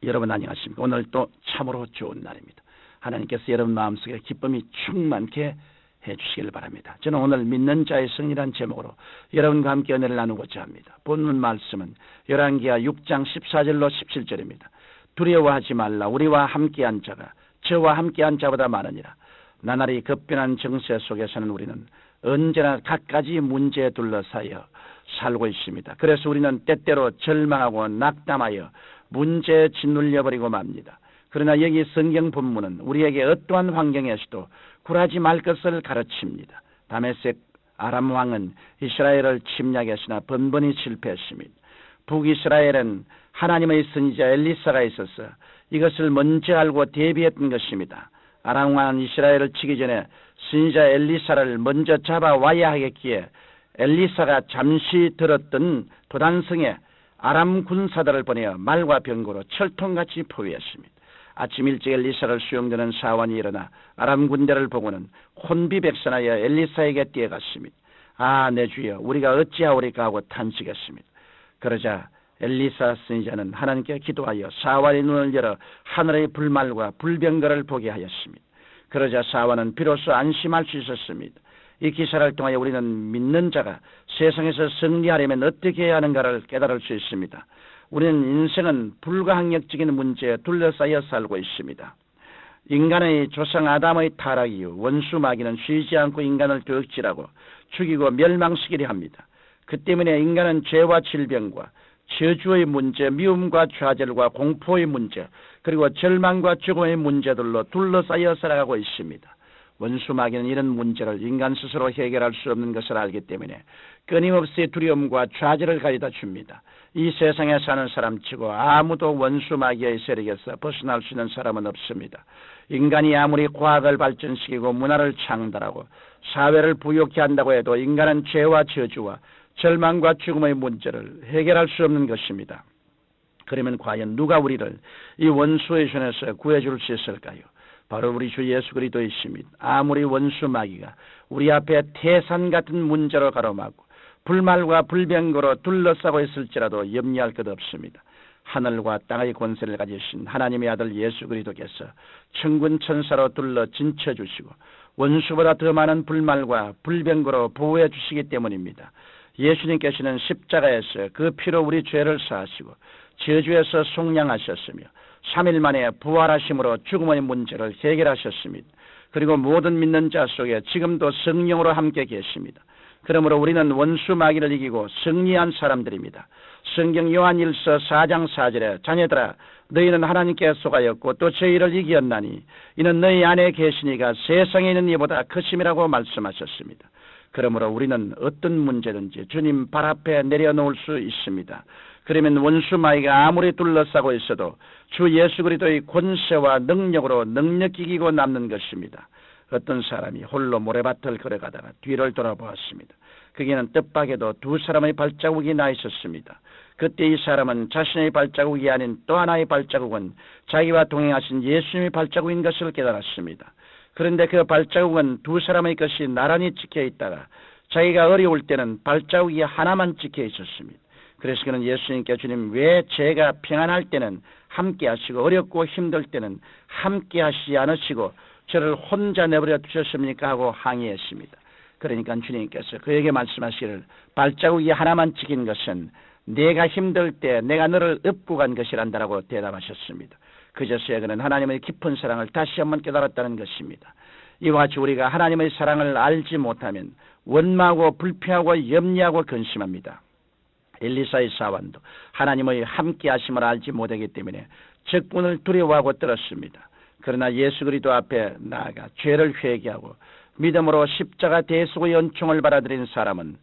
여러분 안녕하십니까? 오늘 또 참으로 좋은 날입니다. 하나님께서 여러분 마음속에 기쁨이 충만케 해주시길 바랍니다. 저는 오늘 믿는 자의 승리란 제목으로 여러분과 함께 은혜를 나누고자 합니다. 본문 말씀은 열왕기하 6장 14절로 17절입니다. 두려워하지 말라. 우리와 함께한 자가 저와 함께한 자보다 많으니라. 나날이 급변한 정세 속에서는 우리는 언제나 갖가지 문제에 둘러싸여 살고 있습니다. 그래서 우리는 때때로 절망하고 낙담하여 문제에 짓눌려버리고 맙니다. 그러나 여기 성경 본문은 우리에게 어떠한 환경에서도 굴하지 말 것을 가르칩니다. 다메섹 아람 왕은 이스라엘을 침략했으나 번번이 실패했습니다. 북이스라엘은 하나님의 선지자 엘리사가 있어서 이것을 먼저 알고 대비했던 것입니다. 아람 왕은 이스라엘을 치기 전에 선지자 엘리사를 먼저 잡아와야 하겠기에 엘리사가 잠시 들었던 도단성에 아람 군사들을 보내어 말과 병거로 철통같이 포위했습니다. 아침 일찍 엘리사를 수용되는 사원이 일어나 아람 군대를 보고는 혼비백산하여 엘리사에게 뛰어갔습니다. 아, 내 주여, 우리가 어찌하오리까 하고 탄식했습니다. 그러자 엘리사 선지자는 하나님께 기도하여 사원의 눈을 열어 하늘의 불말과 불병거를 보게 하였습니다. 그러자 사원은 비로소 안심할 수 있었습니다. 이 기사를 통하여 우리는 믿는 자가 세상에서 승리하려면 어떻게 해야 하는가를 깨달을 수 있습니다. 우리는 인생은 불가항력적인 문제에 둘러싸여 살고 있습니다. 인간의 조상 아담의 타락 이후 원수 마귀는 쉬지 않고 인간을 도둑질하고 죽이고 멸망시키려 합니다. 그 때문에 인간은 죄와 질병과 저주의 문제, 미움과 좌절과 공포의 문제, 그리고 절망과 죽음의 문제들로 둘러싸여 살아가고 있습니다. 원수 마귀는 이런 문제를 인간 스스로 해결할 수 없는 것을 알기 때문에 끊임없이 두려움과 좌절을 가져다 줍니다. 이 세상에 사는 사람치고 아무도 원수 마귀의 세력에서 벗어날 수 있는 사람은 없습니다. 인간이 아무리 과학을 발전시키고 문화를 창달하고 사회를 부욕케 한다고 해도 인간은 죄와 저주와 절망과 죽음의 문제를 해결할 수 없는 것입니다. 그러면 과연 누가 우리를 이 원수의 손에서 구해줄 수 있을까요? 바로 우리 주 예수 그리스도이십니다. 아무리 원수 마귀가 우리 앞에 태산 같은 문제로 가로막고 불말과 불병거로 둘러싸고 있을지라도 염려할 것 없습니다. 하늘과 땅의 권세를 가지신 하나님의 아들 예수 그리스도께서 천군 천사로 둘러 진쳐주시고 원수보다 더 많은 불말과 불병거로 보호해 주시기 때문입니다. 예수님께서는 십자가에서 그 피로 우리 죄를 사하시고 저주에서 속량하셨으며 3일 만에 부활하심으로 죽음의 문제를 해결하셨습니다. 그리고 모든 믿는 자 속에 지금도 성령으로 함께 계십니다. 그러므로 우리는 원수 마귀를 이기고 승리한 사람들입니다. 성경 요한일서 4장 4절에 자녀들아 너희는 하나님께 속하였고 또 저희를 이기었나니 이는 너희 안에 계시니가 세상에 있는 이보다 크심이라고 말씀하셨습니다. 그러므로 우리는 어떤 문제든지 주님 발 앞에 내려놓을 수 있습니다. 그러면 원수 마귀가 아무리 둘러싸고 있어도 주 예수 그리스도의 권세와 능력으로 능력 이기고 남는 것입니다. 어떤 사람이 홀로 모래밭을 걸어가다가 뒤를 돌아보았습니다. 거기에는 뜻밖에도 두 사람의 발자국이 나 있었습니다. 그때 이 사람은 자신의 발자국이 아닌 또 하나의 발자국은 자기와 동행하신 예수님의 발자국인 것을 깨달았습니다. 그런데 그 발자국은 두 사람의 것이 나란히 찍혀 있다가 자기가 어려울 때는 발자국이 하나만 찍혀 있었습니다. 그래서 그는 예수님께 주님 왜 제가 평안할 때는 함께 하시고 어렵고 힘들 때는 함께 하시지 않으시고 저를 혼자 내버려 두셨습니까 하고 항의했습니다. 그러니까 주님께서 그에게 말씀하시기를 발자국이 하나만 찍힌 것은 내가 힘들 때 내가 너를 업고 간 것이란다라고 대답하셨습니다. 그제서야 그는 하나님의 깊은 사랑을 다시 한번 깨달았다는 것입니다. 이와 같이 우리가 하나님의 사랑을 알지 못하면 원망하고 불평하고 염려하고 근심합니다. 엘리사의 사원도 하나님의 함께하심을 알지 못하기 때문에 적군을 두려워하고 떨었습니다. 그러나 예수 그리스도 앞에 나아가 죄를 회개하고 믿음으로 십자가 대속의 은총을 받아들인 사람은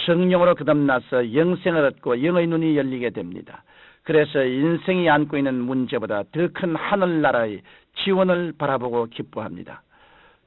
성령으로 거듭나서 영생을 얻고 영의 눈이 열리게 됩니다. 그래서 인생이 안고 있는 문제보다 더 큰 하늘나라의 지원을 바라보고 기뻐합니다.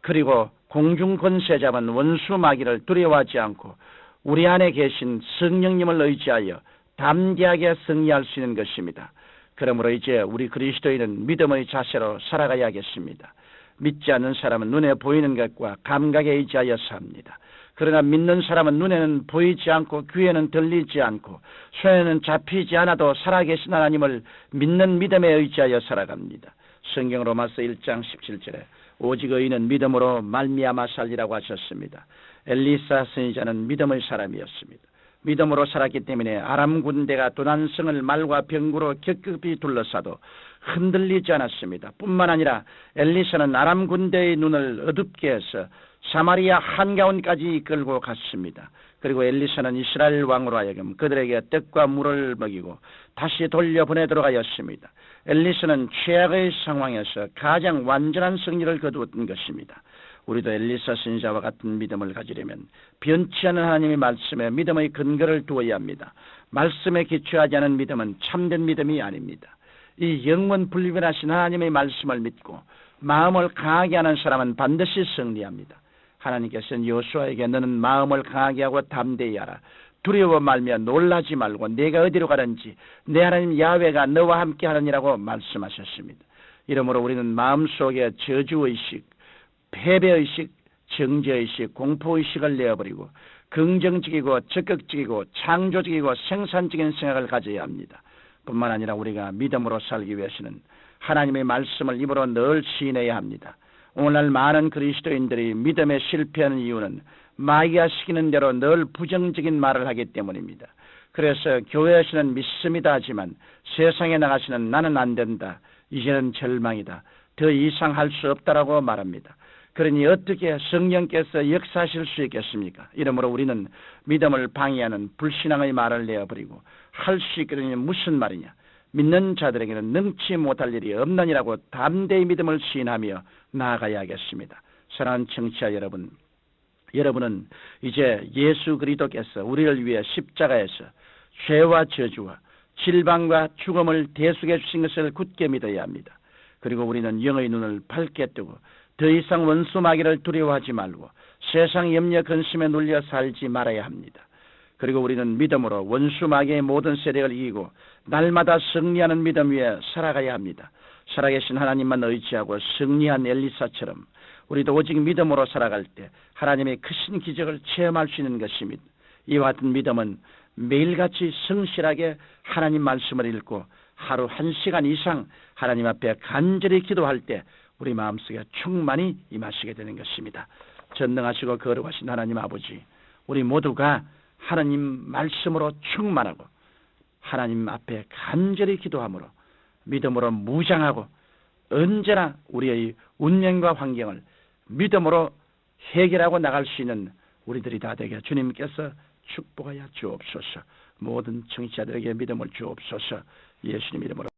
그리고 공중 권세 잡은 원수 마귀를 두려워하지 않고 우리 안에 계신 성령님을 의지하여 담대하게 승리할 수 있는 것입니다. 그러므로 이제 우리 그리스도인은 믿음의 자세로 살아가야겠습니다. 믿지 않는 사람은 눈에 보이는 것과 감각에 의지하여 삽니다. 그러나 믿는 사람은 눈에는 보이지 않고 귀에는 들리지 않고 손에는 잡히지 않아도 살아계신 하나님을 믿는 믿음에 의지하여 살아갑니다. 성경 로마서 1장 17절에 오직 의인은 믿음으로 말미암아 살리라고 하셨습니다. 엘리사 선지자는 믿음의 사람이었습니다. 믿음으로 살았기 때문에 아람 군대가 도난성을 말과 병구로 격급히 둘러싸도 흔들리지 않았습니다. 뿐만 아니라 엘리사는 아람 군대의 눈을 어둡게 해서 사마리아 한가운까지 이끌고 갔습니다. 그리고 엘리사는 이스라엘 왕으로 하여금 그들에게 떡과 물을 먹이고 다시 돌려보내도록 하였습니다. 엘리사는 최악의 상황에서 가장 완전한 승리를 거두었던 것입니다. 우리도 엘리사 선지자와 같은 믿음을 가지려면 변치 않은 하나님의 말씀에 믿음의 근거를 두어야 합니다. 말씀에 기초하지 않은 믿음은 참된 믿음이 아닙니다. 이 영원 불변하신 하나님의 말씀을 믿고 마음을 강하게 하는 사람은 반드시 승리합니다. 하나님께서는 여호수아에게 너는 마음을 강하게 하고 담대히 하라. 두려워 말며 놀라지 말고 내가 어디로 가든지 내 하나님 야훼가 너와 함께 하느니라고 말씀하셨습니다. 이러므로 우리는 마음속에 저주의식, 패배의식, 정죄의식, 공포의식을 내어버리고 긍정적이고 적극적이고 창조적이고 생산적인 생각을 가져야 합니다. 뿐만 아니라 우리가 믿음으로 살기 위해서는 하나님의 말씀을 입으로 늘 시인해야 합니다. 오늘날 많은 그리스도인들이 믿음에 실패하는 이유는 마귀가 시키는 대로 늘 부정적인 말을 하기 때문입니다. 그래서 교회에서는 믿습니다 하지만 세상에 나가서는 나는 안 된다, 이제는 절망이다, 더 이상 할 수 없다라고 말합니다. 그러니 어떻게 성령께서 역사하실 수 있겠습니까? 이러므로 우리는 믿음을 방해하는 불신앙의 말을 내어버리고 할 수 있거든요. 무슨 말이냐? 믿는 자들에게는 능치 못할 일이 없느니라고 담대히 믿음을 시인하며 나아가야 하겠습니다. 사랑하는 청취자 여러분, 여러분은 이제 예수 그리스도께서 우리를 위해 십자가에서 죄와 저주와 질병과 죽음을 대속해 주신 것을 굳게 믿어야 합니다. 그리고 우리는 영의 눈을 밝게 뜨고 더 이상 원수 마귀를 두려워하지 말고 세상 염려 근심에 눌려 살지 말아야 합니다. 그리고 우리는 믿음으로 원수 마귀의 모든 세력을 이기고 날마다 승리하는 믿음 위에 살아가야 합니다. 살아계신 하나님만 의지하고 승리한 엘리사처럼 우리도 오직 믿음으로 살아갈 때 하나님의 크신 기적을 체험할 수 있는 것입니다. 이와 같은 믿음은 매일같이 성실하게 하나님 말씀을 읽고 하루 1시간 이상 하나님 앞에 간절히 기도할 때 우리 마음속에 충만히 임하시게 되는 것입니다. 전능하시고 거룩하신 하나님 아버지, 우리 모두가 하나님 말씀으로 충만하고 하나님 앞에 간절히 기도함으로 믿음으로 무장하고 언제나 우리의 운명과 환경을 믿음으로 해결하고 나갈 수 있는 우리들이 다 되게 주님께서 축복하여 주옵소서. 모든 청취자들에게 믿음을 주옵소서. 예수님 이름으로.